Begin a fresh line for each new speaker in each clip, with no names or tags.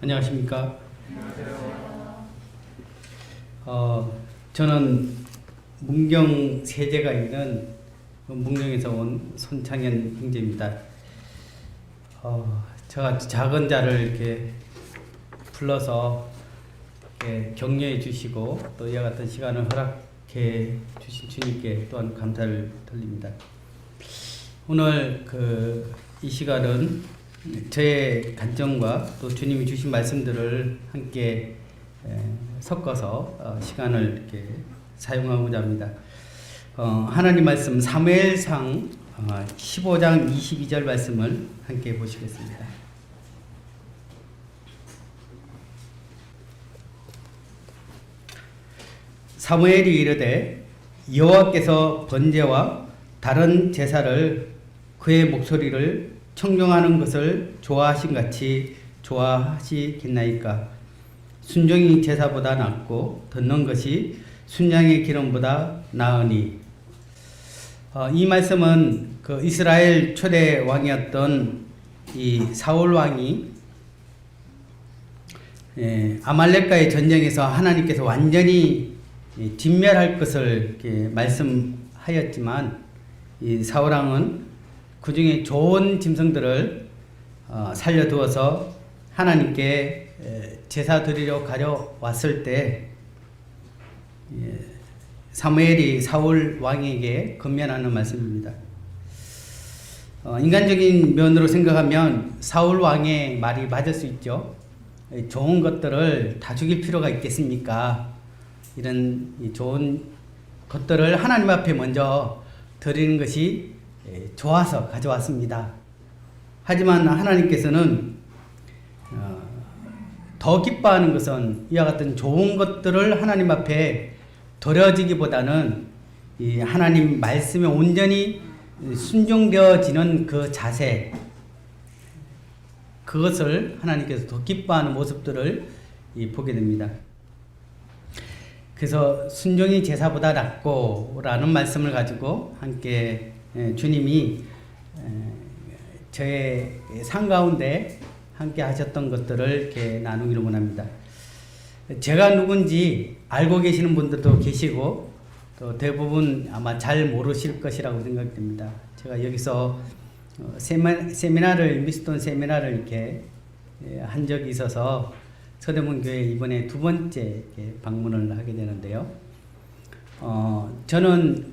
안녕하십니까? 저는 문경 세제가 있는 문경에서 온 손창현 형제입니다. 제가 작은 자를 이렇게 불러서 이렇게 격려해 주시고 또 이와 같은 시간을 허락해 주신 주님께 또한 감사를 드립니다. 오늘 이 시간은 저의 관점과 또 주님이 주신 말씀들을 함께 섞어서 시간을 이렇게 사용하고자 합니다. 하나님 말씀 사무엘상 15장 22절 말씀을 함께 보시겠습니다. 사무엘이 이르되 여호와께서 번제와 다른 제사를 그의 목소리를 청종하는 것을 좋아하신 같이 좋아하시겠나이까. 순종이 제사보다 낫고 듣는 것이 순양의 기름보다 나으니. 이 말씀은 그 이스라엘 초대 왕이었던 이 사울 왕이 아말렉과의 전쟁에서 하나님께서 완전히 진멸할 것을 이렇게 말씀하였지만 이 사울 왕은 그 중에 좋은 짐승들을 살려두어서 하나님께 제사 드리러 가려왔을 때 사무엘이 사울 왕에게 건면하는 말씀입니다. 인간적인 면으로 생각하면 사울 왕의 말이 맞을 수 있죠. 좋은 것들을 다 죽일 필요가 있겠습니까? 이런 좋은 것들을 하나님 앞에 먼저 드리는 것이 좋아서 가져왔습니다. 하지만 하나님께서는 더 기뻐하는 것은 이와 같은 좋은 것들을 하나님 앞에 드려지기보다는 이 하나님 말씀에 온전히 순종되어지는 그 자세, 그것을 하나님께서 더 기뻐하는 모습들을 보게 됩니다. 그래서 순종이 제사보다 낫고 라는 말씀을 가지고 함께 주님이 저의 삶 가운데 함께 하셨던 것들을 이렇게 나누기를 원합니다. 제가 누군지 알고 계시는 분들도 계시고 또 대부분 아마 잘 모르실 것이라고 생각됩니다. 제가 여기서 세미나를 미스톤 세미나를 이렇게 한 적이 있어서 서대문교회 이번에 두 번째 이렇게 방문을 하게 되는데요. 저는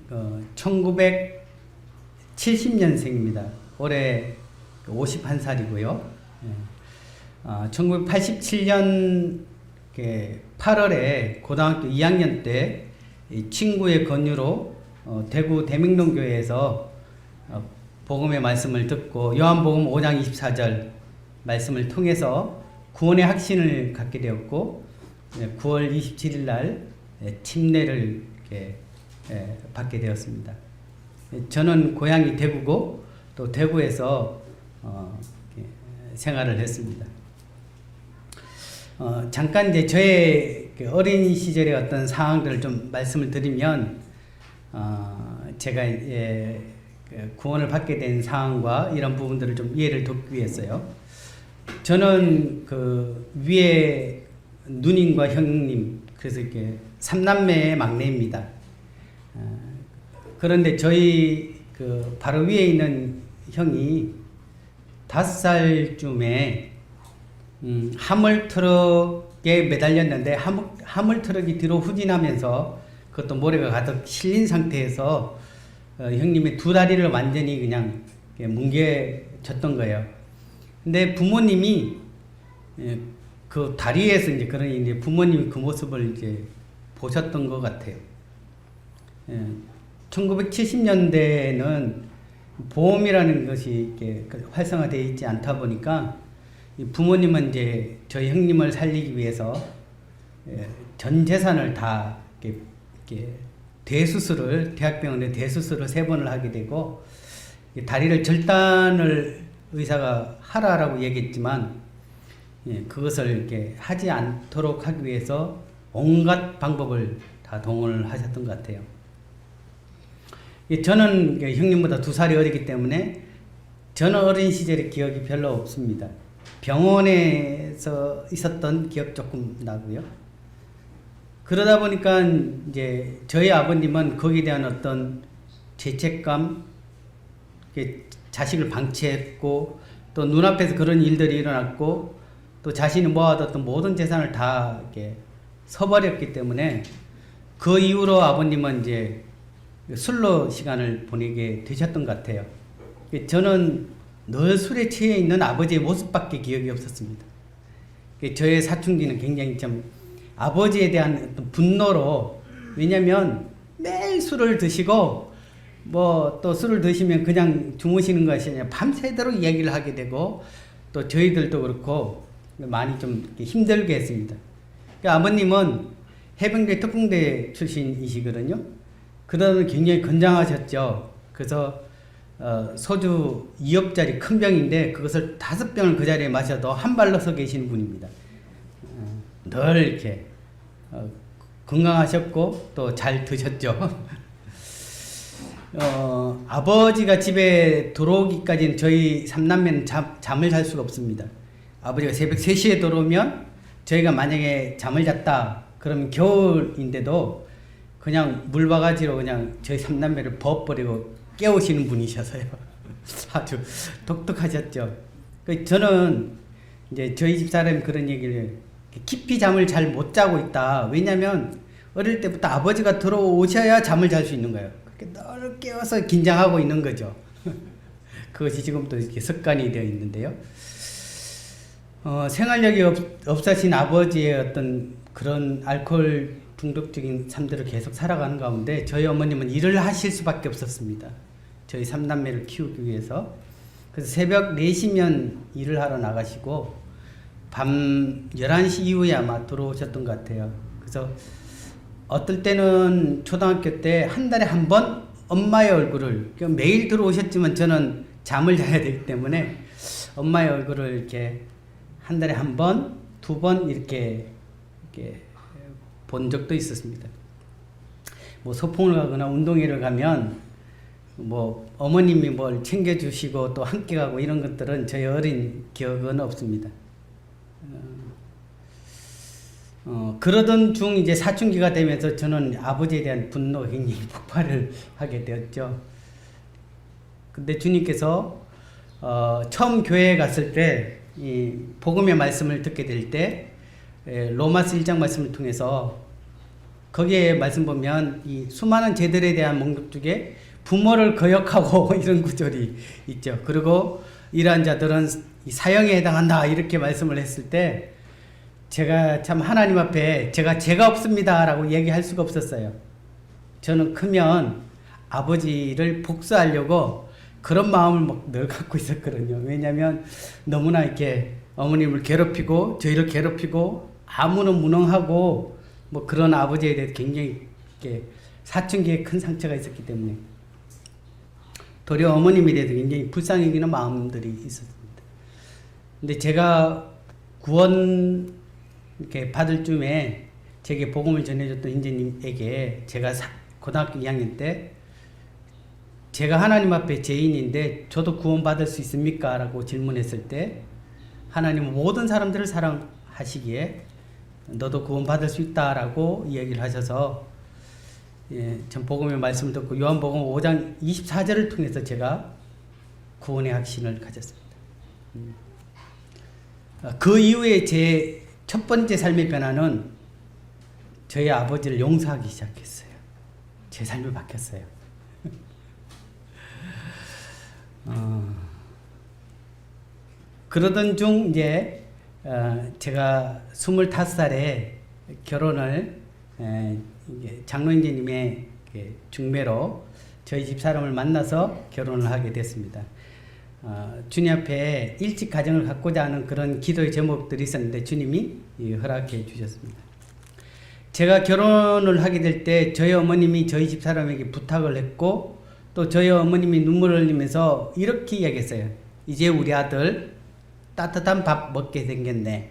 1970년생입니다. 올해 51살이고요. 1987년 8월에 고등학교 2학년 때 친구의 권유로 대구 대명동교회에서 복음의 말씀을 듣고 요한복음 5장 24절 말씀을 통해서 구원의 확신을 갖게 되었고 9월 27일 날 침례를 이렇게 받게 되었습니다. 저는 고향이 대구고 또 대구에서 생활을 했습니다. 잠깐 이제 저의 어린 시절의 어떤 상황들을 좀 말씀을 드리면 제가 구원을 받게 된 상황과 이런 부분들을 좀 이해를 돕기 위해서요. 저는 그 위에 누님과 형님, 그래서 이렇게 3남매의 막내입니다. 그런데 저희 그 바로 위에 있는 형이 5살쯤에 화물트럭에 매달렸는데 화물트럭이 뒤로 후진하면서 그것도 모래가 가득 실린 상태에서 형님의 두 다리를 완전히 그냥 뭉개졌던 거예요. 근데 부모님이 그 다리에서 이제 그러니 이제 부모님이 그 모습을 이제 보셨던 것 같아요. 1970년대에는 보험이라는 것이 이렇게 활성화되어 있지 않다 보니까 부모님은 이제 저희 형님을 살리기 위해서 전 재산을 다 이렇게 대학병원에 대수술을 3번을 하게 되고 다리를 절단을 의사가 하라라고 얘기했지만 그것을 이렇게 하지 않도록 하기 위해서 온갖 방법을 다 동원을 하셨던 것 같아요. 저는 형님보다 2살이 어리기 때문에 저는 어린 시절의 기억이 별로 없습니다. 병원에서 있었던 기억 조금 나고요. 그러다 보니까 이제 저희 아버님은 거기에 대한 어떤 죄책감, 자식을 방치했고 또 눈앞에서 그런 일들이 일어났고 또 자신이 모아뒀던 모든 재산을 다 이렇게 서버렸기 때문에 그 이후로 아버님은 이제 술로 시간을 보내게 되셨던 것 같아요. 저는 늘 술에 취해 있는 아버지의 모습밖에 기억이 없었습니다. 저의 사춘기는 굉장히 좀 아버지에 대한 어떤 분노로, 왜냐면 매일 술을 드시고 뭐 또 술을 드시면 그냥 주무시는 것이 아니라 밤새도록 이야기를 하게 되고 또 저희들도 그렇고 많이 좀 힘들게 했습니다. 아버님은 해병대 특공대 출신이시거든요. 그러다 굉장히 건장하셨죠. 그래서 소주 2업짜리 큰 병인데 그것을 5병을 그 자리에 마셔도 한 발로 서 계시는 분입니다. 늘 이렇게 건강하셨고 또 잘 드셨죠. 아버지가 집에 들어오기까지는 저희 3남매는 잠을 잘 수가 없습니다. 아버지가 새벽 3시에 들어오면 저희가 만약에 잠을 잤다 그러면 겨울인데도 그냥 물바가지로 그냥 저희 3남매를 버버리고 깨우시는 분이셔서요. 아주 독특하셨죠. 저는 이제 저희 집 사람이 그런 얘기를 깊이 잠을 잘 못 자고 있다. 왜냐면 어릴 때부터 아버지가 들어오셔야 잠을 잘 수 있는 거예요. 그렇게 늘 깨워서 긴장하고 있는 거죠. 그것이 지금도 이렇게 습관이 되어 있는데요. 생활력이 없으신 아버지의 어떤 그런 알코올 중독적인 삶들을 계속 살아가는 가운데 저희 어머님은 일을 하실 수밖에 없었습니다. 저희 3남매를 키우기 위해서. 그래서 새벽 4시면 일을 하러 나가시고 밤 11시 이후에 아마 들어오셨던 것 같아요. 그래서 어떨 때는 초등학교 때 한 달에 한 번 엄마의 얼굴을, 매일 들어오셨지만 저는 잠을 자야 되기 때문에 엄마의 얼굴을 이렇게 한 달에 한 번, 2번 이렇게 본 적도 있었습니다. 뭐 소풍을 가거나 운동회를 가면 뭐 어머님이 뭘 챙겨주시고 또 함께 가고 이런 것들은 저희 어린 기억은 없습니다. 그러던 중 이제 사춘기가 되면서 저는 아버지에 대한 분노가 굉장히 폭발을 하게 되었죠. 근데 주님께서 처음 교회에 갔을 때 이 복음의 말씀을 듣게 될 때 로마서 1장 말씀을 통해서 거기에 말씀 보면 이 수많은 죄들에 대한 목록 중에 부모를 거역하고 이런 구절이 있죠. 그리고 이러한 자들은 사형에 해당한다 이렇게 말씀을 했을 때 제가 참 하나님 앞에 제가 죄가 없습니다 라고 얘기할 수가 없었어요. 저는 크면 아버지를 복수하려고 그런 마음을 막 늘 갖고 있었거든요. 왜냐하면 너무나 이렇게 어머님을 괴롭히고 저희를 괴롭히고 아무는 무능하고 뭐 그런 아버지에 대해 굉장히 이렇게 사춘기에 큰 상처가 있었기 때문에 도리어 어머님에 대해서 굉장히 불쌍히 여기는 마음들이 있었습니다. 근데 제가 구원 이렇게 받을 쯤에 제게 복음을 전해줬던 인재님에게 제가 고등학교 2학년 때 제가 하나님 앞에 죄인인데 저도 구원받을 수 있습니까? 라고 질문했을 때 하나님은 모든 사람들을 사랑하시기에 너도 구원받을 수 있다라고 이야기를 하셔서 전 복음의 말씀을 듣고 요한복음 5장 24절을 통해서 제가 구원의 확신을 가졌습니다. 그 이후에 제 첫 번째 삶의 변화는 저희 아버지를 용서하기 시작했어요. 제 삶이 바뀌었어요. 그러던 중 이제 제가 25살에 결혼을 장로인재님의 중매로 저희 집 사람을 만나서 결혼을 하게 됐습니다. 주님 앞에 일찍 가정을 갖고자 하는 그런 기도의 제목들이 있었는데 주님이 허락해 주셨습니다. 제가 결혼을 하게 될 때 저희 어머님이 저희 집 사람에게 부탁을 했고 또 저희 어머님이 눈물을 흘리면서 이렇게 이야기했어요. 이제 우리 아들 따뜻한 밥 먹게 생겼네.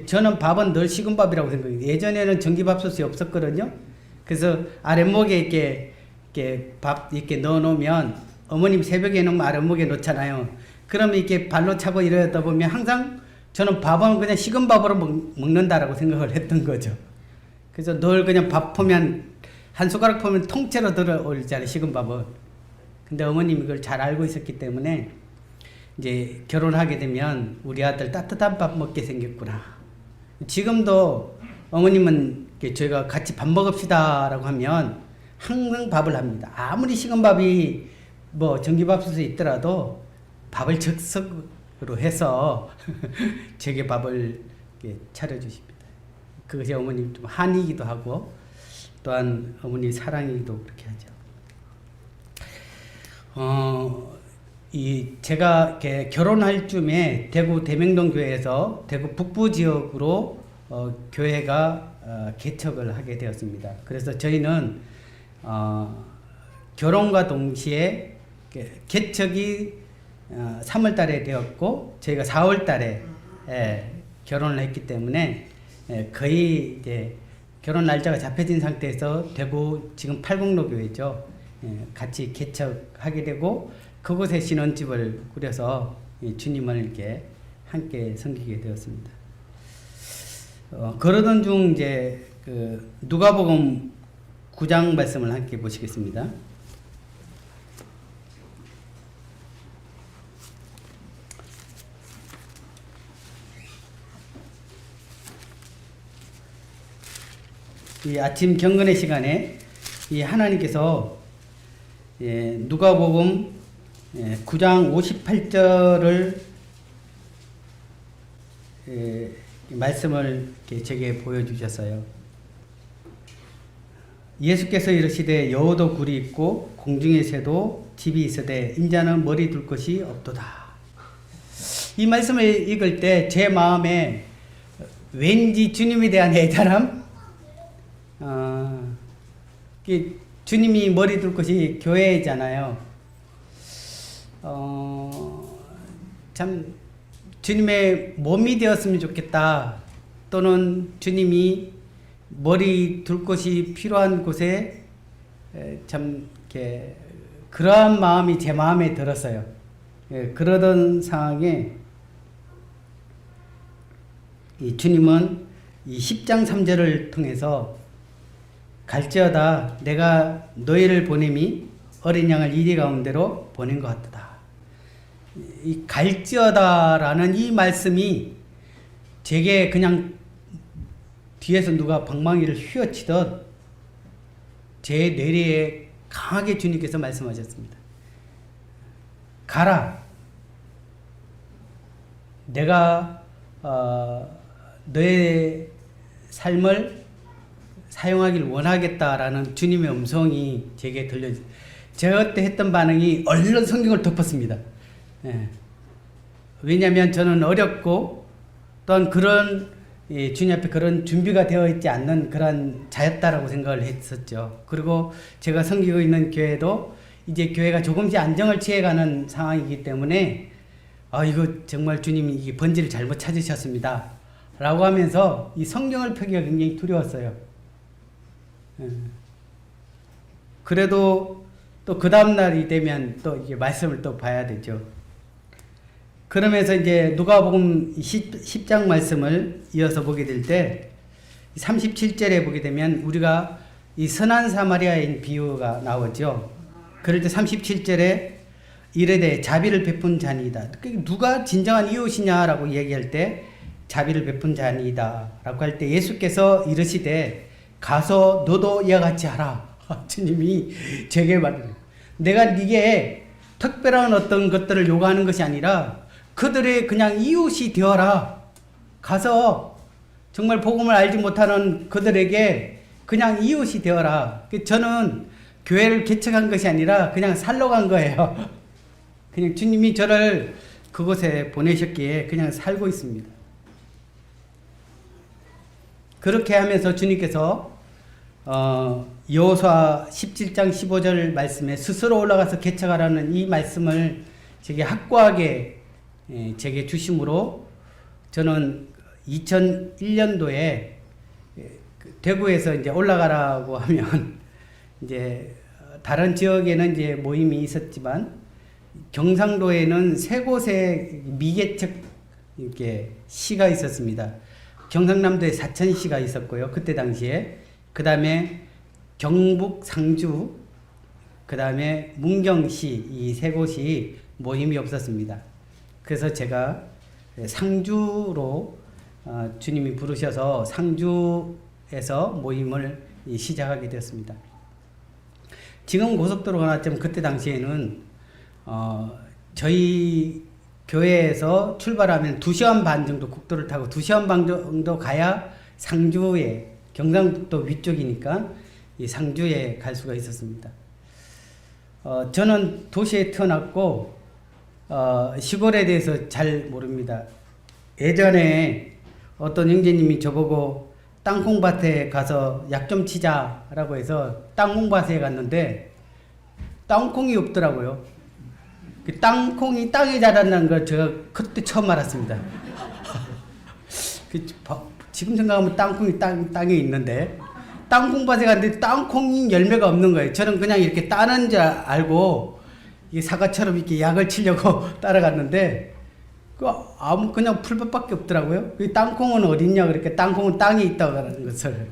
저는 밥은 늘 식은 밥이라고 생각해요. 예전에는 전기밥솥이 없었거든요. 그래서 아랫목에 이렇게 밥 이렇게 넣어 놓으면 어머님 새벽에 넣으면 아랫목에 놓잖아요. 그러면 이렇게 발로 차고 이러다 보면 항상 저는 밥은 그냥 식은 밥으로 먹는다라고 생각을 했던 거죠. 그래서 늘 그냥 밥 보면 한 숟가락 보면 통째로 들어올잖아요, 식은 밥은. 근데 어머님이 그걸 잘 알고 있었기 때문에 이제 결혼하게 되면 우리 아들 따뜻한 밥 먹게 생겼구나. 지금도 어머님은 저희가 같이 밥 먹읍시다라고 하면 항상 밥을 합니다. 아무리 식은 밥이 뭐 전기밥솥에 있더라도 밥을 즉석으로 해서 제게 밥을 차려주십니다. 그것이 어머님 좀 한이기도 하고 또한 어머니 사랑이기도 그렇게 하죠. 제가 결혼할 쯤에 대구 대명동 교회에서 대구 북부 지역으로 교회가 개척을 하게 되었습니다. 그래서 저희는 결혼과 동시에 개척이 3월 달에 되었고 저희가 4월 달에 결혼을 했기 때문에 거의 이제 결혼 날짜가 잡혀진 상태에서 대구 지금 팔곡로 교회죠. 같이 개척하게 되고 그곳에 신혼집을 꾸려서 주님을 이렇게 함께 섬기게 되었습니다. 그러던 중 이제 누가복음 9장 말씀을 함께 보시겠습니다. 이 아침 경건의 시간에 이 하나님께서 누가복음 9장 58절을 말씀을 제게 보여주셨어요. 예수께서 이르시되 여호도 굴이 있고 공중의 새도 집이 있으되 인자는 머리 둘 곳이 없도다. 이 말씀을 읽을 때 제 마음에 왠지 주님에 대한 애절함, 주님이 머리 둘 곳이 교회잖아요. 참 주님의 몸이 되었으면 좋겠다. 또는 주님이 머리 둘 곳이 필요한 곳에 참 이렇게 그러한 마음이 제 마음에 들었어요. 그러던 상황에 이 주님은 이 10장 3절을 통해서 갈지어다 내가 너희를 보냄이 어린 양을 이리 가운데로 보낸 것 같다. 이 갈지어다라는 이 말씀이 제게 그냥 뒤에서 누가 방망이를 휘어치듯 제 뇌리에 강하게 주님께서 말씀하셨습니다. 가라. 내가 너의 삶을 사용하길 원하겠다라는 주님의 음성이 제게 제가 그때 했던 반응이 얼른 성경을 덮었습니다. 왜냐하면 저는 어렵고 또한 그런 주님 앞에 그런 준비가 되어 있지 않는 그런 자였다라고 생각을 했었죠. 그리고 제가 섬기고 있는 교회도 이제 교회가 조금씩 안정을 취해가는 상황이기 때문에 이거 정말 주님이 이 번지를 잘못 찾으셨습니다. 라고 하면서 이 성경을 펴기가 굉장히 두려웠어요. 그래도 또 그 다음날이 되면 또 이게 말씀을 또 봐야 되죠. 그러면서 이제 누가복음 10장 말씀을 이어서 보게 될 때 37절에 보게 되면 우리가 이 선한 사마리아인 비유가 나오죠. 그럴 때 37절에 이르되 자비를 베푼 자니이다. 누가 진정한 이웃이냐라고 얘기할 때 자비를 베푼 자니이다 라고 할 때 예수께서 이르시되 가서 너도 이와 같이 하라. 주님이 제게 말해요. 내가 네게 특별한 어떤 것들을 요구하는 것이 아니라 그들의 그냥 이웃이 되어라. 가서 정말 복음을 알지 못하는 그들에게 그냥 이웃이 되어라. 저는 교회를 개척한 것이 아니라 그냥 살러 간 거예요. 그냥 주님이 저를 그곳에 보내셨기에 그냥 살고 있습니다. 그렇게 하면서 주님께서 여호수아 17장 15절 말씀에 스스로 올라가서 개척하라는 이 말씀을 제게 확고하게 제게 주심으로 저는 2001년도에 대구에서 이제 올라가라고 하면 이제 다른 지역에는 이제 모임이 있었지만 경상도에는 세 곳의 미개척 이렇게 시가 있었습니다. 경상남도에 사천시가 있었고요. 그때 당시에. 그 다음에 경북 상주, 그 다음에 문경시 이 세 곳이 모임이 없었습니다. 그래서 제가 상주로 주님이 부르셔서 상주에서 모임을 시작하게 되었습니다. 지금 고속도로가 나왔지만 그때 당시에는 저희 교회에서 출발하면 2시간 반 정도 국도를 타고 2시간 반 정도 가야 상주에, 경상북도 위쪽이니까 이 상주에 갈 수가 있었습니다. 저는 도시에 태어났고 시골에 대해서 잘 모릅니다. 예전에 어떤 형제님이 저보고 땅콩밭에 가서 약 좀 치자라고 해서 땅콩밭에 갔는데 땅콩이 없더라고요. 그 땅콩이 땅에 자란다는 걸 제가 그때 처음 알았습니다. 지금 생각하면 땅콩이 땅에 있는데 땅콩밭에 갔는데 땅콩 열매가 없는 거예요. 저는 그냥 이렇게 따는 줄 알고 이 사과처럼 이렇게 약을 치려고 따라갔는데 그냥 풀밭밖에 없더라고요. 그 땅콩은 어딨냐 그렇게 땅콩은 땅에 있다고 하는 것을.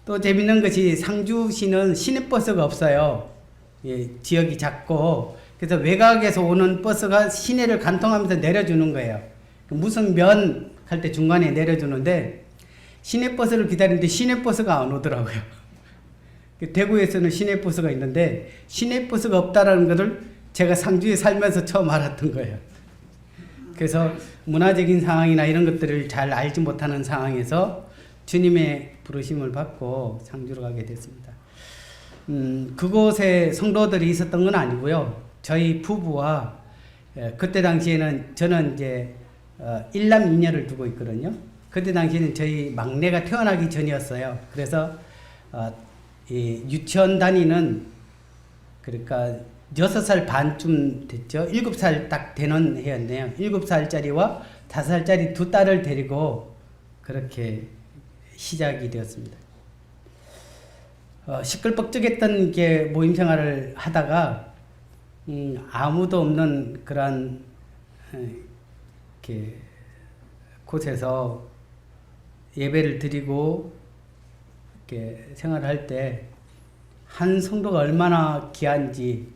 또 재밌는 것이 상주시는 시내버스가 없어요. 지역이 작고 그래서 외곽에서 오는 버스가 시내를 관통하면서 내려주는 거예요. 무슨 면 할 때 중간에 내려주는데 시내버스를 기다리는데 시내버스가 안 오더라고요. 대구에서는 시내버스가 있는데 시내버스가 없다라는 것을 제가 상주에 살면서 처음 알았던 거예요. 그래서 문화적인 상황이나 이런 것들을 잘 알지 못하는 상황에서 주님의 부르심을 받고 상주로 가게 됐습니다. 그곳에 성도들이 있었던 건 아니고요. 저희 부부와 그때 당시에는 저는 이제 1남 2녀를 두고 있거든요. 그때 당시에는 저희 막내가 태어나기 전이었어요. 그래서 이 유치원 다니는 그러니까 6살 반쯤 됐죠. 7살 딱 되는 해였네요. 7살짜리와 5살짜리 두 딸을 데리고 그렇게 시작이 되었습니다. 시끌벅적했던 게 모임 생활을 하다가 아무도 없는 그런 이렇게 곳에서 예배를 드리고 이렇게 생활할 때 한 성도가 얼마나 귀한지,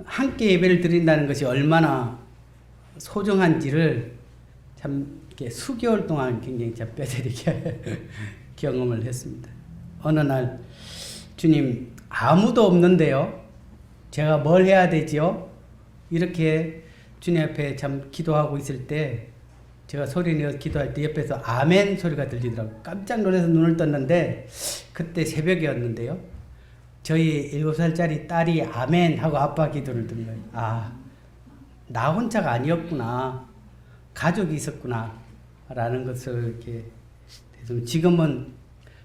함께 예배를 드린다는 것이 얼마나 소중한지를 참 이렇게 수개월 동안 굉장히 뼈저리게 경험을 했습니다. 어느 날 주님 아무도 없는데요. 제가 뭘 해야 되지요? 이렇게 주님 앞에 참 기도하고 있을 때 제가 소리 내어 기도할 때 옆에서 아멘 소리가 들리더라고요. 깜짝 놀라서 눈을 떴는데 그때 새벽이었는데요. 저희 7살짜리 딸이 아멘 하고 아빠 기도를 들은 거예요. 아, 나 혼자가 아니었구나. 가족이 있었구나. 라는 것을 이렇게 지금은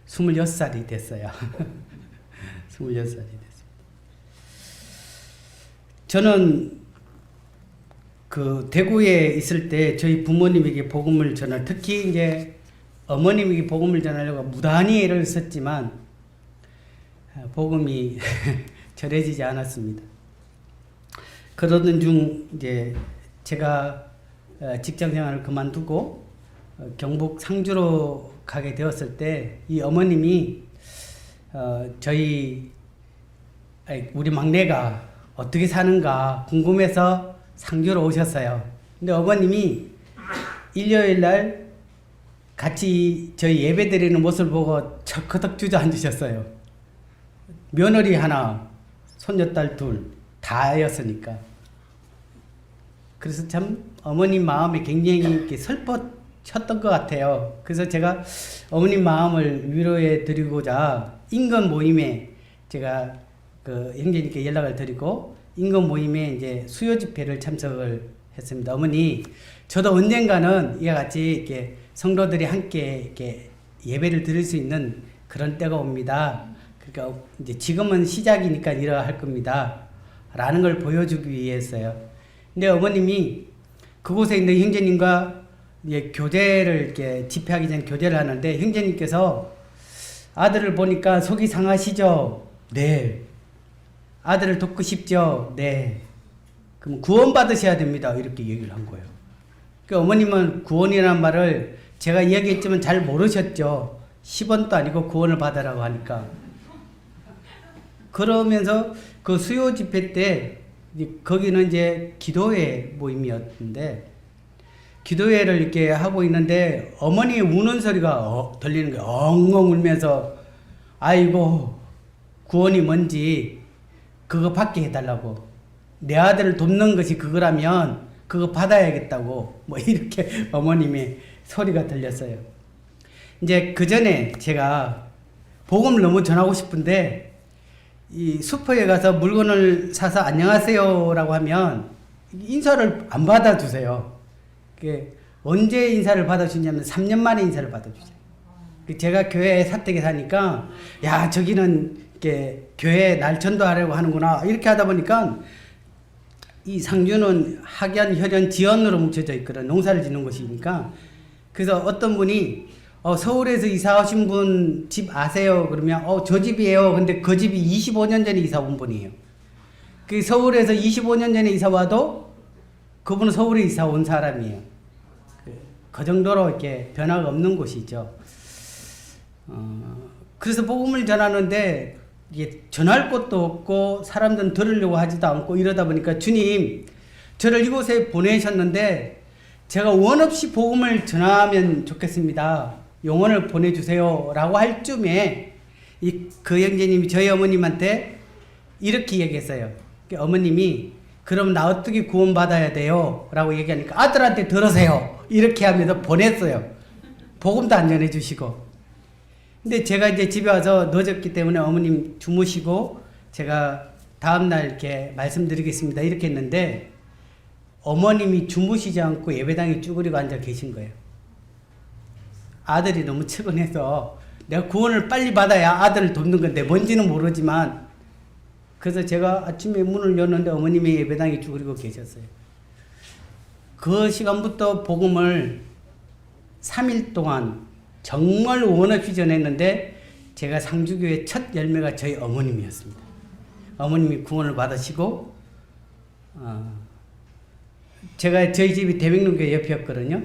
26살이 됐어요. 26살이 됐습니다. 저는 그 대구에 있을 때 저희 부모님에게 복음을 전할, 특히 이제 어머님에게 복음을 전하려고 무단히 애를 썼지만 복음이 전해지지 않았습니다. 그러던 중 이제 제가 직장 생활을 그만두고 경북 상주로 가게 되었을 때 이 어머님이 우리 막내가 어떻게 사는가 궁금해서 상주로 오셨어요. 근데 어머님이 일요일 날 같이 저희 예배 드리는 모습을 보고 척커덕 주저앉으셨어요. 며느리 하나, 손녀딸 둘, 다였으니까. 그래서 참 어머님 마음이 굉장히 이렇게 슬펐던 것 같아요. 그래서 제가 어머님 마음을 위로해 드리고자 인근 모임에 제가 그 형제님께 연락을 드리고 인근 모임에 이제 수요 집회를 참석을 했습니다. 어머니, 저도 언젠가는 이와 같이 이렇게 성도들이 함께 이렇게 예배를 드릴 수 있는 그런 때가 옵니다. 그러니까 이제 지금은 시작이니까 이러할 겁니다. 라는 걸 보여주기 위해서요. 근데 어머님이 그곳에 있는 형제님과 이제 교제를 이렇게 집회하기 전에 교제를 하는데 형제님께서 아들을 보니까 속이 상하시죠? 네. 아들을 돕고 싶죠? 네. 그럼 구원 받으셔야 됩니다. 이렇게 얘기를 한 거예요. 그 어머님은 구원이라는 말을 제가 이야기했지만 잘 모르셨죠. 10원도 아니고 구원을 받으라고 하니까. 그러면서 그 수요 집회 때 거기는 이제 기도회 모임이었는데 기도회를 이렇게 하고 있는데 어머니 우는 소리가 들리는 거예요. 엉엉 울면서 아이고 구원이 뭔지 그거 받게 해달라고. 내 아들을 돕는 것이 그거라면 그거 받아야겠다고 뭐 이렇게 어머님의 소리가 들렸어요. 이제 그 전에 제가 복음을 너무 전하고 싶은데 이 슈퍼에 가서 물건을 사서 안녕하세요라고 하면 인사를 안 받아주세요. 언제 인사를 받아주냐면 3년 만에 인사를 받아주세요. 제가 교회 사택에 사니까 야 저기는 이렇게 교회 날 전도하려고 하는구나 이렇게 하다 보니까 이 상주는 학연, 혈연, 지연으로 뭉쳐져 있거든. 농사를 짓는 곳이니까. 그래서 어떤 분이 서울에서 이사 오신 분 집 아세요? 그러면 저 집이에요. 근데 그 집이 25년 전에 이사 온 분이에요. 그 서울에서 25년 전에 이사 와도 그분은 서울에 이사 온 사람이에요. 그 정도로 이렇게 변화가 없는 곳이죠. 그래서 복음을 전하는데 이게 전할 것도 없고 사람들은 들으려고 하지도 않고 이러다 보니까 주님 저를 이곳에 보내셨는데 제가 원 없이 복음을 전하면 좋겠습니다. 영혼을 보내주세요 라고 할 쯤에 그 형제님이 저희 어머님한테 이렇게 얘기했어요. 어머님이 그럼 나 어떻게 구원 받아야 돼요? 라고 얘기하니까 아들한테 들으세요. 이렇게 하면서 보냈어요. 복음도 안 전해주시고. 근데 제가 이제 집에 와서 늦었기 때문에 어머님 주무시고 제가 다음날 이렇게 말씀드리겠습니다. 이렇게 했는데 어머님이 주무시지 않고 예배당에 쭈그리고 앉아 계신 거예요. 아들이 너무 측은해서 내가 구원을 빨리 받아야 아들을 돕는 건데 뭔지는 모르지만 그래서 제가 아침에 문을 열었는데 어머님이 예배당에 쭈그리고 계셨어요. 그 시간부터 복음을 3일 동안 정말 원 없이 전했는데 제가 상주교회 첫 열매가 저희 어머님이었습니다. 어머님이 구원을 받으시고 제가 저희 집이 대명릉교회 옆이었거든요.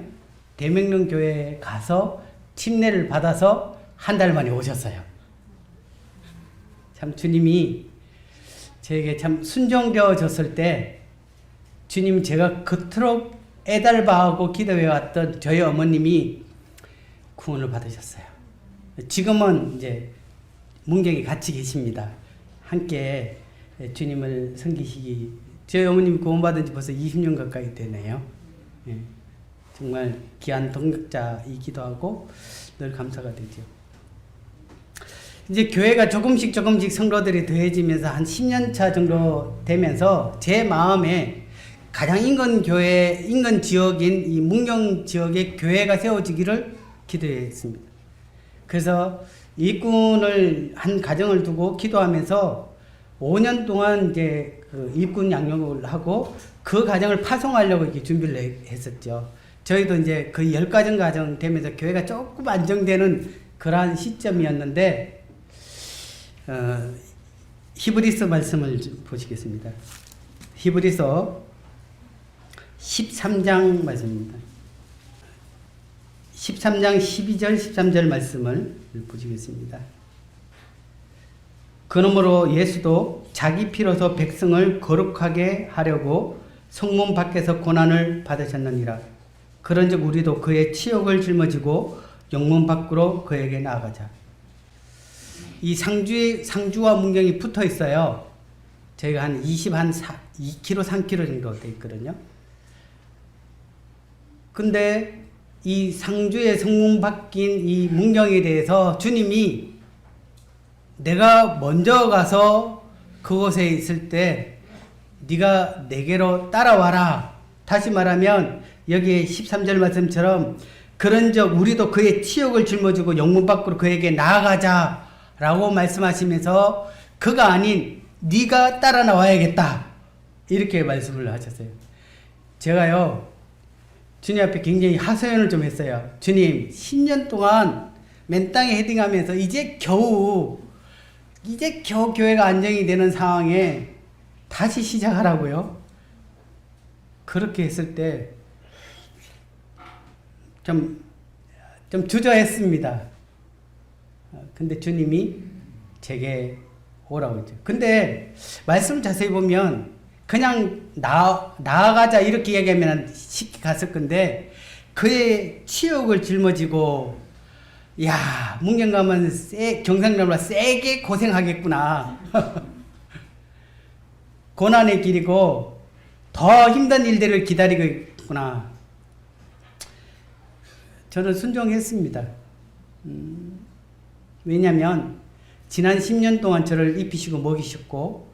대명릉교회에 가서 침례를 받아서 한 달 만에 오셨어요. 참 주님이 저에게 참 순종되어졌을 때 주님 제가 그토록 애달바하고 기도해왔던 저희 어머님이 구원을 받으셨어요. 지금은 이제 문경에 같이 계십니다. 함께 주님을 섬기시기 저희 어머님이 구원받은 지 벌써 20년 가까이 되네요. 예, 정말 귀한 동역자이기도 하고 늘 감사가 되죠. 이제 교회가 조금씩 성도들이 더해지면서 한 10년 차 정도 되면서 제 마음에 가장 인근 지역인 이 문경 지역에 교회가 세워지기를 기도했습니다. 그래서 일꾼을 한 가정을 두고 기도하면서 5년 동안 이제 그 일꾼 양육을 하고 그 가정을 파송하려고 이렇게 준비를 했었죠. 저희도 이제 거의 10가정 가정 되면서 교회가 조금 안정되는 그러한 시점이었는데 히브리서 말씀을 보시겠습니다. 히브리서 13장 말씀입니다. 13장 12절 13절 말씀을 보시겠습니다. 그러므로 예수도 자기 피로서 백성을 거룩하게 하려고 성문 밖에서 고난을 받으셨느니라. 그런즉 우리도 그의 치욕을 짊어지고 영문 밖으로 그에게 나아가자. 이 상주와 문경이 붙어 있어요. 저희가 한 2km, 3km 정도 돼 있거든요. 근데 이 상주의 성문 밖인 이 문경에 대해서 주님이 내가 먼저 가서 그곳에 있을 때 네가 내게로 따라와라. 다시 말하면 여기 13절 말씀처럼 그런즉 우리도 그의 치욕을 짊어지고 영문 밖으로 그에게 나아가자 라고 말씀하시면서 그가 아닌 네가 따라 나와야겠다 이렇게 말씀을 하셨어요. 제가요 주님 앞에 굉장히 하소연을 좀 했어요. 주님 10년 동안 맨 땅에 헤딩하면서 이제 겨우 교회가 안정이 되는 상황에 다시 시작하라고요. 그렇게 했을 때 좀 주저했습니다. 근데 주님이 제게 오라고 했죠. 근데 말씀 자세히 보면 그냥 나아가자 이렇게 얘기하면 쉽게 갔을 건데 그의 치욕을 짊어지고 야 문경 가면 경상남보다 세게 고생하겠구나. 고난의 길이고 더 힘든 일들을 기다리고 있구나. 저는 순종했습니다. 왜냐하면 지난 10년 동안 저를 입히시고 먹이셨고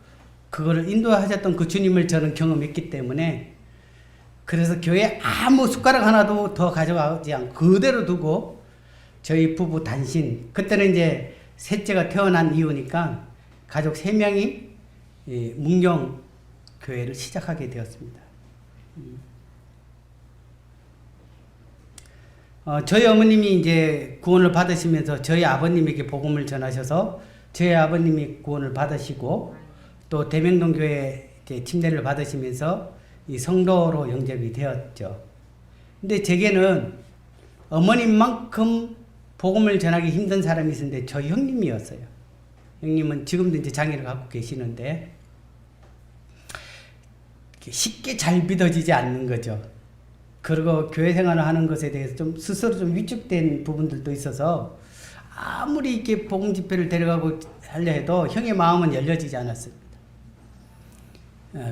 그거를 인도하셨던 그 주님을 저는 경험했기 때문에 그래서 교회에 아무 숟가락 하나도 더 가져가지 않고 그대로 두고 저희 부부 단신 그때는 이제 셋째가 태어난 이후니까 가족 3명이 문경 교회를 시작하게 되었습니다. 저희 어머님이 이제 구원을 받으시면서 저희 아버님에게 복음을 전하셔서 저희 아버님이 구원을 받으시고 또 대명동 교회 침례를 받으시면서 이 성도로 영접이 되었죠. 근데 제게는 어머님만큼 복음을 전하기 힘든 사람이 있었는데 저희 형님이었어요. 형님은 지금도 이제 장애를 갖고 계시는데 쉽게 잘 믿어지지 않는 거죠. 그리고 교회 생활을 하는 것에 대해서 좀 스스로 좀 위축된 부분들도 있어서 아무리 이렇게 복음 집회를 데려가고 하려 해도 형의 마음은 열려지지 않았습니다.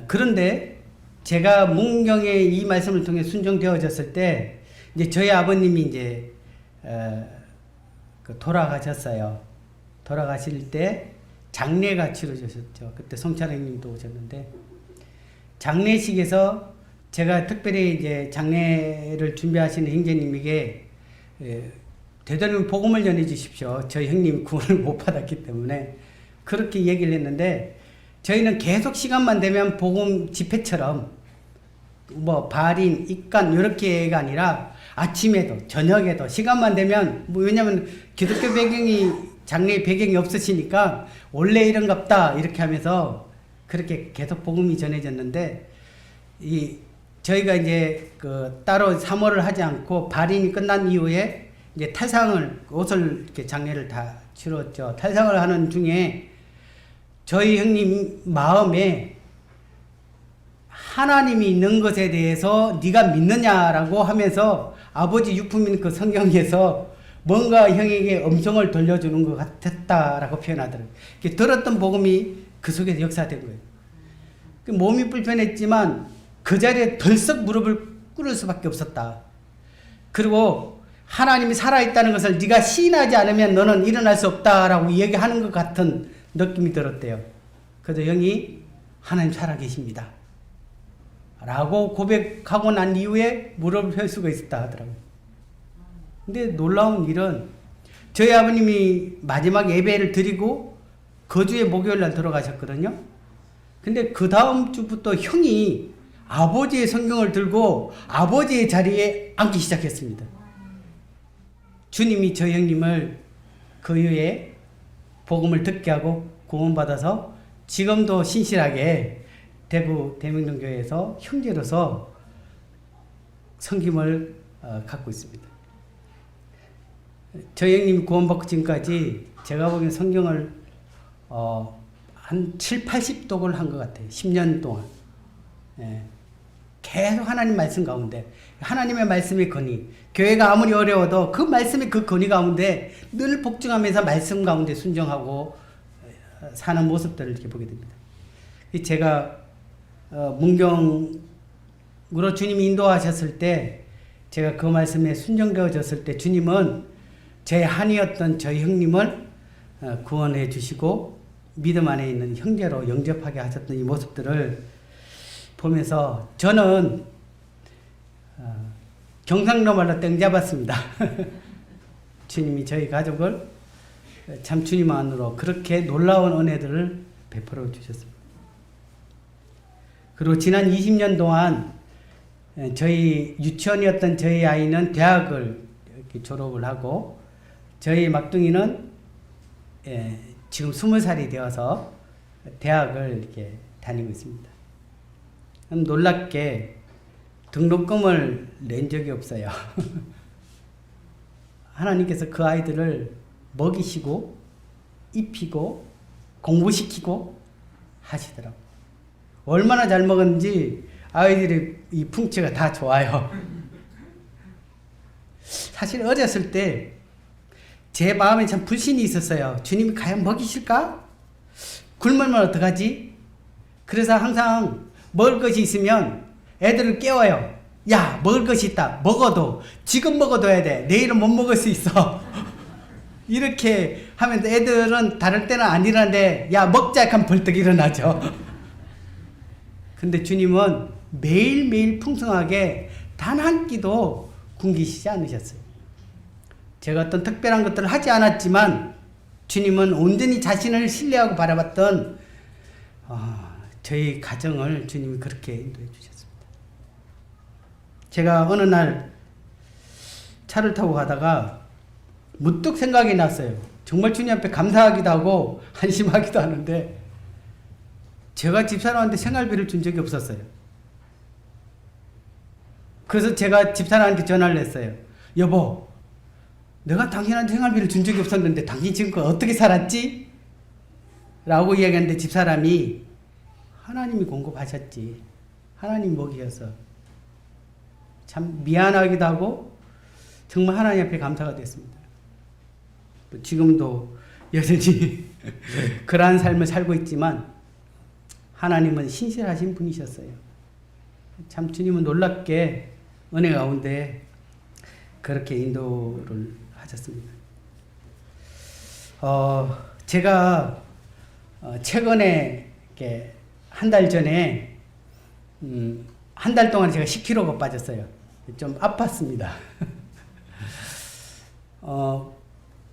그런데 제가 문경의 이 말씀을 통해 순종되어졌을 때 이제 저희 아버님이 이제 돌아가셨어요. 돌아가실 때 장례가 치러졌었죠. 그때 송찬 형님도 오셨는데 장례식에서 제가 특별히 이제 장례를 준비하시는 형제님에게 되도록이면 복음을 전해 주십시오. 저희 형님 구원을 못 받았기 때문에 그렇게 얘기를 했는데 저희는 계속 시간만 되면 복음 집회처럼 뭐 발인, 입간 이렇게가 아니라 아침에도 저녁에도 시간만 되면 뭐 왜냐면 기독교 배경이 장례 배경이 없으시니까 원래 이런갑다 이렇게 하면서 그렇게 계속 복음이 전해졌는데 저희가 이제 따로 사모를 하지 않고 발인이 끝난 이후에 이제 탈상을 옷을 이렇게 장례를 다 치렀죠. 탈상을 하는 중에 저희 형님 마음에 하나님이 있는 것에 대해서 네가 믿느냐라고 하면서 아버지 유품인 그 성경에서 뭔가 형에게 음성을 돌려주는 것 같았다라고 표현하더라고요. 들었던 복음이 그 속에서 역사된 거예요. 몸이 불편했지만 그 자리에 덜썩 무릎을 꿇을 수밖에 없었다. 그리고 하나님이 살아있다는 것을 네가 시인하지 않으면 너는 일어날 수 없다라고 얘기하는 것 같은 느낌이 들었대요. 그래서 형이 하나님 살아계십니다. 라고 고백하고 난 이후에 무릎을 펼 수가 있었다 하더라고요. 근데 놀라운 일은 저희 아버님이 마지막 예배를 드리고 그 주에 목요일날 돌아가셨거든요. 근데 그 다음 주부터 형이 아버지의 성경을 들고 아버지의 자리에 앉기 시작했습니다. 주님이 저 형님을 그 이후에 복음을 듣게 하고 구원받아서 지금도 신실하게 대구 대명동교회에서 형제로서 섬김을 갖고 있습니다. 저 형님이 구원받고 지금까지 제가 보기엔 성경을 한 7, 80독을 한 것 같아요. 10년 동안. 예. 계속 하나님 말씀 가운데 하나님의 말씀의 권위 교회가 아무리 어려워도 그 말씀의 그 권위 가운데 늘 복종하면서 말씀 가운데 순종하고 사는 모습들을 이렇게 보게 됩니다. 제가 문경으로 주님이 인도하셨을 때 제가 그 말씀에 순종되어졌을 때 주님은 제 한이었던 저희 형님을 구원해 주시고 믿음 안에 있는 형제로 영접하게 하셨던 이 모습들을 보면서 저는 경상도 말로 땡 잡았습니다. 주님이 저희 가족을 참 주님 안으로 그렇게 놀라운 은혜들을 베풀어 주셨습니다. 그리고 지난 20년 동안 저희 유치원이었던 저희 아이는 대학을 이렇게 졸업을 하고 저희 막둥이는 지금 20살이 되어서 대학을 이렇게 다니고 있습니다. 놀랍게 등록금을 낸 적이 없어요. 하나님께서 그 아이들을 먹이시고 입히고 공부시키고 하시더라고요. 얼마나 잘 먹었는지 아이들의 이 풍채가 다 좋아요. 사실 어렸을 때 제 마음에 참 불신이 있었어요. 주님이 과연 먹이실까? 굶으면 어떡하지? 그래서 항상 먹을 것이 있으면 애들을 깨워요. 야, 먹을 것이 있다. 먹어도 지금 먹어둬야 돼. 내일은 못 먹을 수 있어. 이렇게 하면 애들은 다를 때는 아니라는데 야, 먹자 하면 벌떡 일어나죠. 근데 주님은 매일매일 풍성하게 단 한 끼도 굶기시지 않으셨어요. 제가 어떤 특별한 것들을 하지 않았지만 주님은 온전히 자신을 신뢰하고 바라봤던 저희 가정을 주님이 그렇게 인도해 주셨습니다. 제가 어느 날 차를 타고 가다가 문득 생각이 났어요. 정말 주님 앞에 감사하기도 하고 한심하기도 하는데 제가 집사람한테 생활비를 준 적이 없었어요. 그래서 제가 집사람한테 전화를 했어요. 여보, 내가 당신한테 생활비를 준 적이 없었는데 당신 지금껏 어떻게 살았지? 라고 이야기했는데 집사람이 하나님이 공급하셨지. 하나님이 먹이셔서. 참 미안하기도 하고 정말 하나님 앞에 감사가 됐습니다. 지금도 여전히 그러한 삶을 살고 있지만 하나님은 신실하신 분이셨어요. 참 주님은 놀랍게 은혜 가운데 그렇게 인도를 하셨습니다. 제가 최근에 한 달 전에 한 달 동안 제가 10kg가 빠졌어요. 좀 아팠습니다.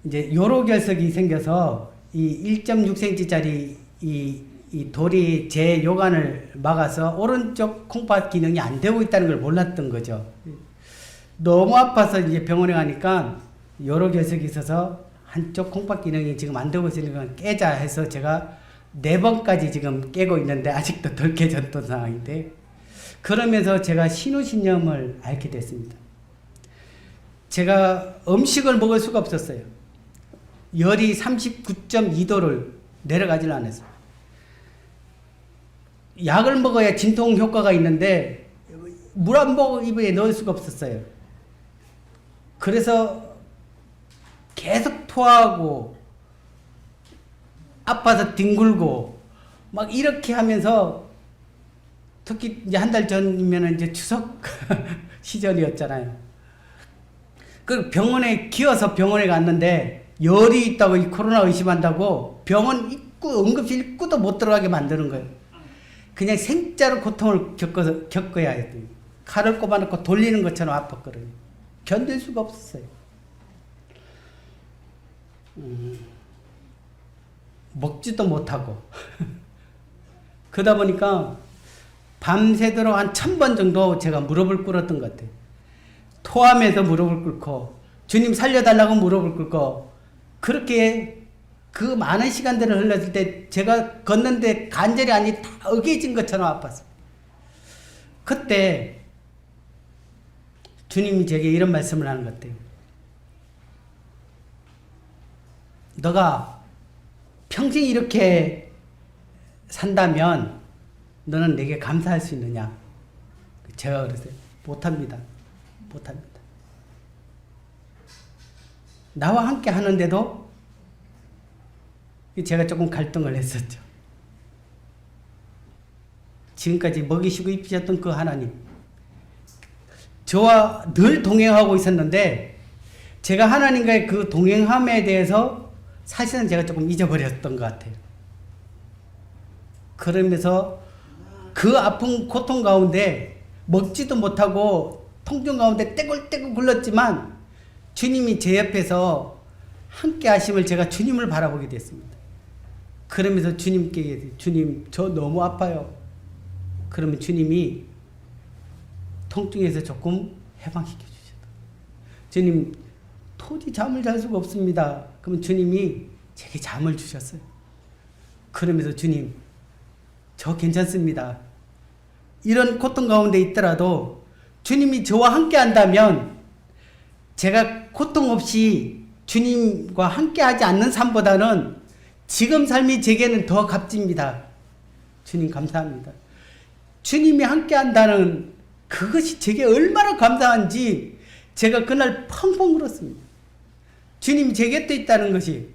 이제 요로결석이 생겨서 이 1.6cm짜리 이 돌이 제 요관을 막아서 오른쪽 콩팥 기능이 안 되고 있다는 걸 몰랐던 거죠. 너무 아파서 이제 병원에 가니까 요로결석이 있어서 한쪽 콩팥 기능이 지금 안 되고 있으니까 깨자 해서 제가 4번까지 지금 깨고 있는데 아직도 덜 깨졌던 상황인데, 그러면서 제가 신우신념을 앓게 됐습니다. 제가 음식을 먹을 수가 없었어요. 열이 39.2도를 내려가질 않았어요. 약을 먹어야 진통 효과가 있는데 물 한 모금 입에 넣을 수가 없었어요. 그래서 계속 토하고 아파서 뒹굴고 막 이렇게 하면서, 특히 이제 한 달 전이면 이제 추석 시절이었잖아요. 그 병원에 기어서 병원에 갔는데 열이 있다고 이 코로나 의심한다고 병원 입구 응급실 입구도 못 들어가게 만드는 거예요. 그냥 생짜로 고통을 겪어야 해요. 칼을 꼽아놓고 돌리는 것처럼 아팠거든요. 견딜 수가 없었어요. 먹지도 못하고 그러다 보니까 밤새도록 한 1000번 정도 제가 무릎을 꿇었던 것 같아요. 토하면서 무릎을 꿇고 주님 살려달라고 무릎을 꿇고, 그렇게 그 많은 시간들을 흘렀을 때 제가 걷는데 관절이 아니 다 어겨진 것처럼 아팠어요. 그때 주님이 제게 이런 말씀을 하는 것 같아요. 너가 평생 이렇게 산다면 너는 내게 감사할 수 있느냐? 제가 그랬어요. 못합니다. 못합니다. 나와 함께 하는데도 제가 조금 갈등을 했었죠. 지금까지 먹이시고 입히셨던 그 하나님, 저와 늘 동행하고 있었는데 제가 하나님과의 그 동행함에 대해서 사실은 제가 조금 잊어버렸던 것 같아요. 그러면서 그 아픈 고통 가운데 먹지도 못하고 통증 가운데 떼굴떼굴 굴렀지만 주님이 제 옆에서 함께 하심을 제가 주님을 바라보게 됐습니다. 그러면서 주님께, 주님 저 너무 아파요. 그러면 주님이 통증에서 조금 해방시켜 주셨다. 주님 도저히 잠을 잘 수가 없습니다. 그러면 주님이 제게 잠을 주셨어요. 그러면서 주님 저 괜찮습니다. 이런 고통 가운데 있더라도 주님이 저와 함께 한다면 제가 고통 없이 주님과 함께 하지 않는 삶보다는 지금 삶이 제게는 더 값집니다. 주님 감사합니다. 주님이 함께 한다는 그것이 제게 얼마나 감사한지 제가 그날 펑펑 울었습니다. 주님이 제 곁에 있다는 것이.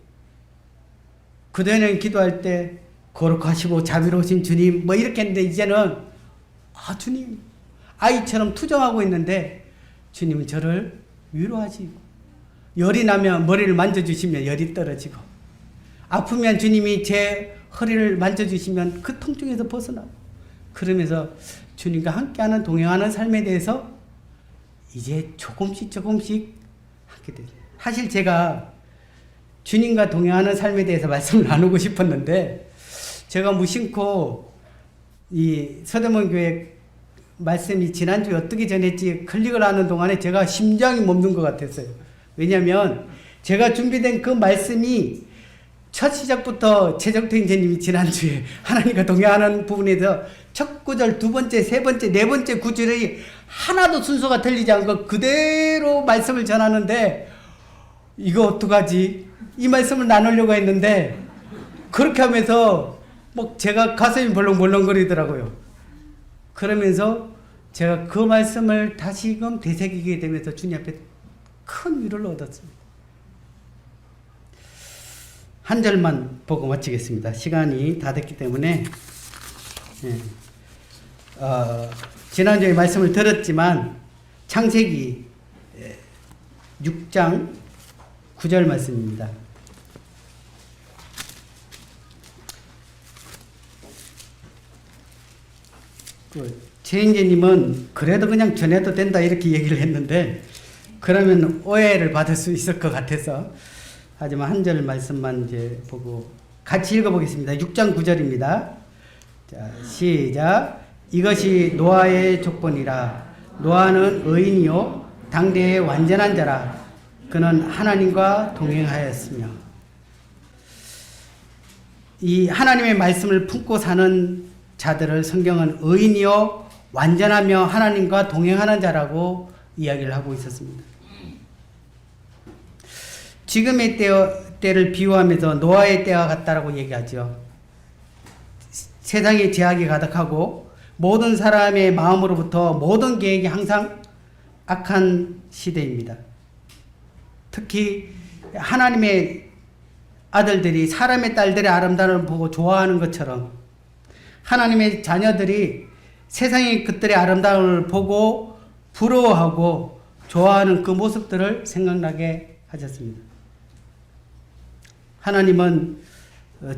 그전에는 기도할 때 거룩하시고 자비로우신 주님 뭐 이렇게 했는데 이제는 주님 아이처럼 투정하고 있는데 주님은 저를 위로하시고 열이 나면 머리를 만져주시면 열이 떨어지고 아프면 주님이 제 허리를 만져주시면 그 통증에서 벗어나고 그러면서 주님과 함께하는 동행하는 삶에 대해서 이제 조금씩 하게 됩니다. 사실 제가 주님과 동행하는 삶에 대해서 말씀을 나누고 싶었는데 제가 무심코 이 서대문교회 말씀이 지난주에 어떻게 전했지 클릭을 하는 동안에 제가 심장이 멈는 것 같았어요. 왜냐하면 제가 준비된 그 말씀이 첫 시작부터 최정태 인재님이 지난주에 하나님과 동행하는 부분에서 첫 구절, 두 번째, 세 번째, 네 번째 구절이 하나도 순서가 틀리지 않고 그대로 말씀을 전하는데 이거 어떡하지? 이 말씀을 나누려고 했는데 그렇게 하면서 제가 가슴이 벌렁벌렁거리더라고요. 그러면서 제가 그 말씀을 다시금 되새기게 되면서 주님 앞에 큰 위로를 얻었습니다. 한 절만 보고 마치겠습니다. 시간이 다 됐기 때문에 지난주에 말씀을 들었지만 창세기 6장 9절 말씀입니다. 최인재님은 그래도 그냥 전해도 된다 이렇게 얘기를 했는데 그러면 오해를 받을 수 있을 것 같아서 하지만 한 절 말씀만 이제 보고 같이 읽어보겠습니다. 6장 9절입니다. 자, 시작. 이것이 노아의 족본이라. 노아는 의인이요 당대의 완전한 자라. 그는 하나님과 동행하였으며. 이 하나님의 말씀을 품고 사는 자들을 성경은 의인이요 완전하며 하나님과 동행하는 자라고 이야기를 하고 있었습니다. 지금의 때를 비유하면서 노아의 때와 같다라고 얘기하죠. 세상에 제약이 가득하고 모든 사람의 마음으로부터 모든 계획이 항상 악한 시대입니다. 특히 하나님의 아들들이 사람의 딸들의 아름다움을 보고 좋아하는 것처럼 하나님의 자녀들이 세상의 그들의 아름다움을 보고 부러워하고 좋아하는 그 모습들을 생각나게 하셨습니다. 하나님은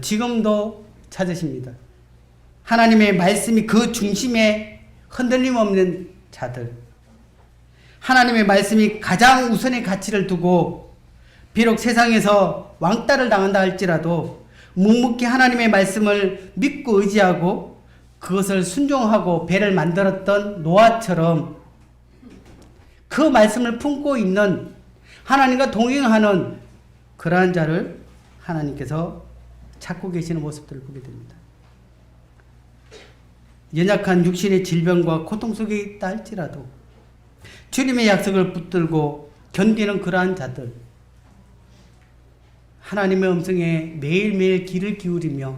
지금도 찾으십니다. 하나님의 말씀이 그 중심에 흔들림 없는 자들, 하나님의 말씀이 가장 우선의 가치를 두고 비록 세상에서 왕따를 당한다 할지라도 묵묵히 하나님의 말씀을 믿고 의지하고 그것을 순종하고 배를 만들었던 노아처럼 그 말씀을 품고 있는 하나님과 동행하는 그러한 자를 하나님께서 찾고 계시는 모습들을 보게 됩니다. 연약한 육신의 질병과 고통 속에 있다 할지라도 주님의 약속을 붙들고 견디는 그러한 자들, 하나님의 음성에 매일매일 귀를 기울이며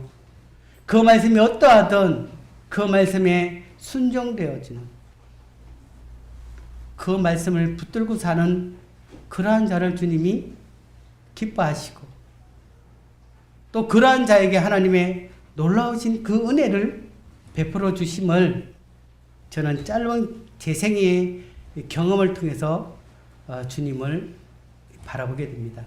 그 말씀이 어떠하든 그 말씀에 순종되어지는 그 말씀을 붙들고 사는 그러한 자를 주님이 기뻐하시고 또 그러한 자에게 하나님의 놀라우신 그 은혜를 베풀어 주심을 저는 짧은 제 생애의 경험을 통해서 주님을 바라보게 됩니다.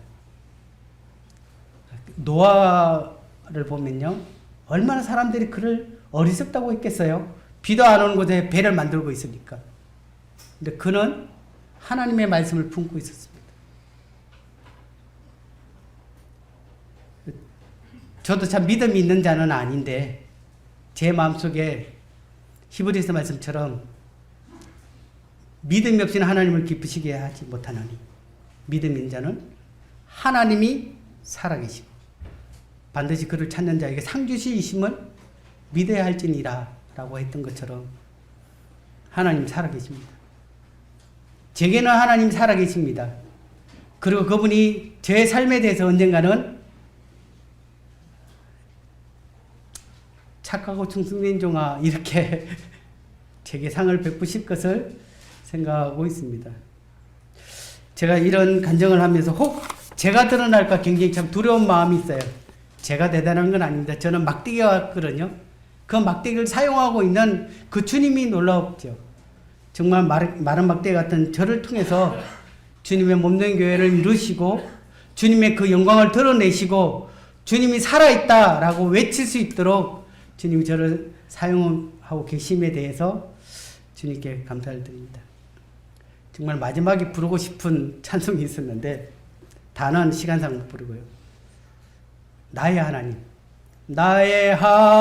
노아를 보면요, 얼마나 사람들이 그를 어리석다고 했겠어요. 비도 안 오는 곳에 배를 만들고 있으니까. 근데 그는 하나님의 말씀을 품고 있었습니다. 저도 참 믿음이 있는 자는 아닌데 제 마음속에 히브리서 말씀처럼 믿음이 없이는 하나님을 기쁘시게 하지 못하나니 믿음 있는 자는 하나님이 살아계시고 반드시 그를 찾는 자에게 상 주시심을 믿어야 할지니라 라고 했던 것처럼 하나님 살아계십니다. 제게는 하나님 살아계십니다. 그리고 그분이 제 삶에 대해서 언젠가는 착하고 충성된 종아 이렇게 제게 상을 베푸실 것을 생각하고 있습니다. 제가 이런 간증을 하면서 혹 제가 드러날까 굉장히 참 두려운 마음이 있어요. 제가 대단한 건 아닙니다. 저는 막대기가 왔거든요. 그 막대기를 사용하고 있는 그 주님이 놀라웠죠. 정말 마른 막대기 같은 저를 통해서 주님의 몸된 교회를 이루시고 주님의 그 영광을 드러내시고 주님이 살아있다라고 외칠 수 있도록 주님이 저를 사용하고 계심에 대해서 주님께 감사를 드립니다. 정말 마지막에 부르고 싶은 찬송이 있었는데 다는 시간상 못 부르고요. 나의 하나님, 나의 하나님,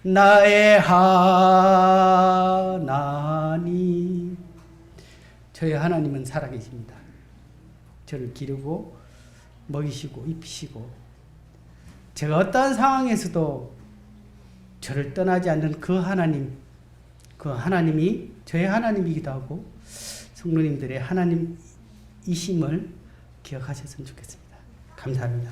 나의 하나님. 저의 하나님은 살아계십니다. 저를 기르고 먹이시고 입히시고 제가 어떠한 상황에서도 저를 떠나지 않는 그 하나님, 그 하나님이 저의 하나님이기도 하고 성도님들의 하나님이심을 기억하셨으면 좋겠습니다. 감사합니다.